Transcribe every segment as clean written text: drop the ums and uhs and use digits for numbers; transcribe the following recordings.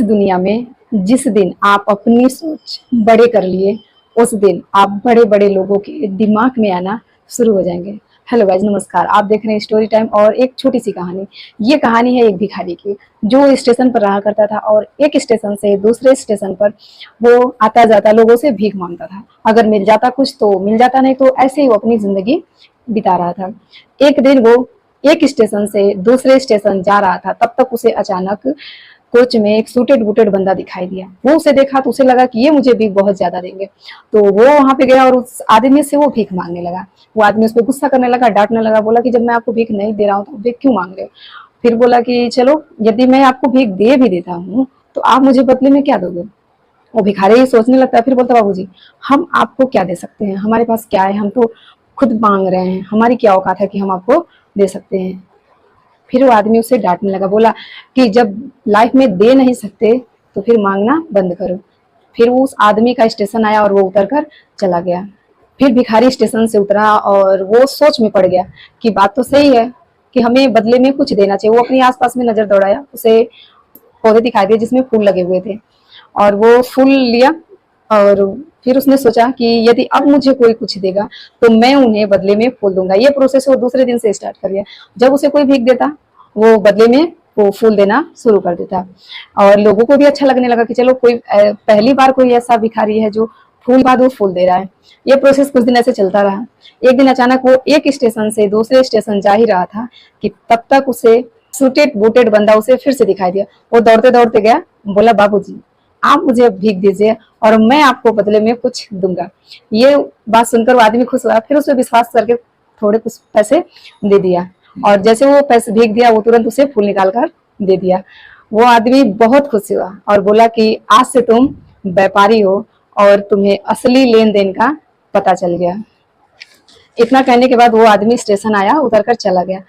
दुनिया में जिस दिन आप अपनी सोच बड़े कर लिए, उस दिन आप बड़े बड़े लोगों के दिमाग में आना शुरू हो जाएंगे। हेलो गाइस, नमस्कार। आप देख रहे हैं स्टोरी टाइम और एक छोटी सी कहानी। ये कहानी है एक भिखारी की, जो स्टेशन पर रहा करता था और एक स्टेशन से दूसरे स्टेशन पर वो आता जाता लोगों से भीख मांगता था। अगर मिल जाता कुछ तो मिल जाता, नहीं तो ऐसे ही वो अपनी जिंदगी बिता रहा था। एक दिन वो एक स्टेशन से दूसरे स्टेशन जा रहा था, तब तक उसे अचानक कोच में एक सूटेड बूटेड बंदा दिखाई दिया। वो उसे देखा तो उसे लगा कि ये मुझे भीख बहुत ज्यादा देंगे, तो वो वहां पे गया और उस आदमी से वो भीख मांगने लगा। वो आदमी उस पर गुस्सा करने लगा, डांटने लगा, बोला कि जब मैं आपको भीख नहीं दे रहा हूँ तो भीख क्यों मांग रहे हो। फिर बोला कि चलो, यदि मैं आपको भीख दे भी देता हूँ तो आप मुझे बदले में क्या दोगे। वो भिखारी ही सोचने लगता है, फिर बोलता बाबूजी, हम आपको क्या दे सकते हैं, हमारे पास क्या है, हम तो खुद मांग रहे हैं, हमारी क्या औकात है कि हम आपको दे सकते हैं। फिर वो आदमी उसे डांटने लगा, बोला कि जब लाइफ में दे नहीं सकते तो फिर मांगना बंद करो। फिर वो उस आदमी का स्टेशन आया और वो उतर कर चला गया। फिर भिखारी स्टेशन से उतरा और वो सोच में पड़ गया कि बात तो सही है कि हमें बदले में कुछ देना चाहिए। वो अपने आसपास में नजर दौड़ाया, उसे पौधे दिखाई दिए जिसमें फूल लगे हुए थे और वो फूल लिया। और फिर उसने सोचा कि यदि अब मुझे कोई कुछ देगा तो मैं उन्हें बदले में फूल दूंगा। ये प्रोसेस वो दूसरे दिन से स्टार्ट कर दिया। जब उसे कोई भीख देता, वो बदले में वो फूल देना शुरू कर देता और लोगों को भी अच्छा लगने लगा कि चलो, कोई पहली बार कोई ऐसा भिखारी है जो फूल बाद वो फूल दे रहा है। ये प्रोसेस कुछ दिन ऐसे चलता रहा। एक दिन अचानक वो एक स्टेशन से दूसरे स्टेशन जा ही रहा था कि तब तक उसे सूटेड बूटेड बंदा उसे फिर से दिखाई दिया। वो दौड़ते दौड़ते गया, बोला बाबूजी, आप मुझे भीख दीजिए और मैं आपको बदले में कुछ दूंगा। ये बात सुनकर वो आदमी खुश हुआ। फिर उसे विश्वास करके थोड़े कुछ पैसे दे दिया और जैसे वो पैसे भीख दिया, वो तुरंत उसे फूल निकाल कर दे दिया। वो आदमी बहुत खुश हुआ और बोला कि आज से तुम व्यापारी हो और तुम्हें असली लेन देन का पता चल गया। इतना कहने के बाद वो आदमी स्टेशन आया, उतर कर चला गया।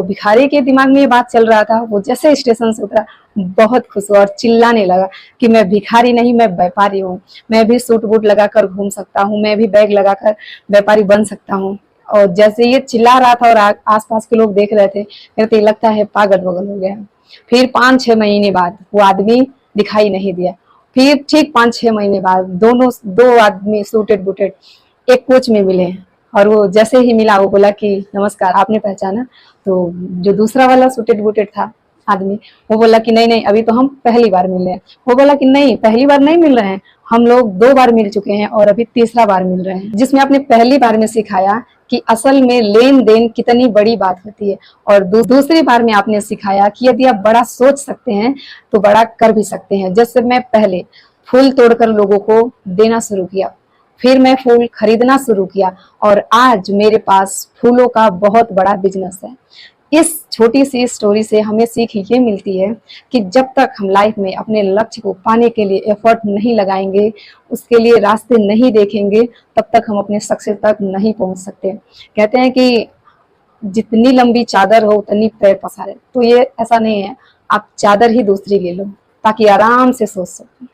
भिखारी के दिमाग में ये बात चल रहा था। वो जैसे स्टेशन से उतरा, बहुत खुश हुआ और चिल्लाने लगा कि मैं भिखारी नहीं, मैं व्यापारी हूँ। मैं भी सूट बूट लगाकर घूम सकता हूँ, मैं भी बैग लगाकर व्यापारी बन सकता हूँ। और जैसे ये चिल्ला रहा था और आसपास के लोग देख रहे थे, कहते लगता है पागल वगल हो गया। फिर 5-6 महीने बाद वो आदमी दिखाई नहीं दिया। फिर ठीक 5-6 महीने बाद दो आदमी सूटेड बूटेड एक कोच में मिले और वो जैसे ही मिला, वो बोला कि नमस्कार, आपने पहचाना। तो जो दूसरा वाला सूटेड बूटेड था आदमी, वो बोला कि नहीं नहीं, अभी तो हम पहली बार मिल रहे हैं। वो बोला कि नहीं, पहली बार नहीं मिल रहे हैं, हम लोग 2 बार मिल चुके हैं और अभी तीसरा बार मिल रहे हैं। जिसमें आपने पहली बार में सिखाया कि असल में लेन देन कितनी बड़ी बात होती है और दूसरी बार में आपने सिखाया कि यदि आप बड़ा सोच सकते हैं तो बड़ा कर भी सकते हैं। जैसे मैं पहले फूल तोड़कर लोगों को देना शुरू किया, फिर मैं फूल खरीदना शुरू किया और आज मेरे पास फूलों का बहुत बड़ा बिजनेस है। इस छोटी सी स्टोरी से हमें सीख ये मिलती है कि जब तक हम लाइफ में अपने लक्ष्य को पाने के लिए एफर्ट नहीं लगाएंगे, उसके लिए रास्ते नहीं देखेंगे, तब तक हम अपने सक्सेस तक नहीं पहुंच सकते। कहते हैं कि जितनी लंबी चादर हो उतनी पैर पसारे। तो ये ऐसा नहीं है, आप चादर ही दूसरी ले लो ताकि आराम से सो सको।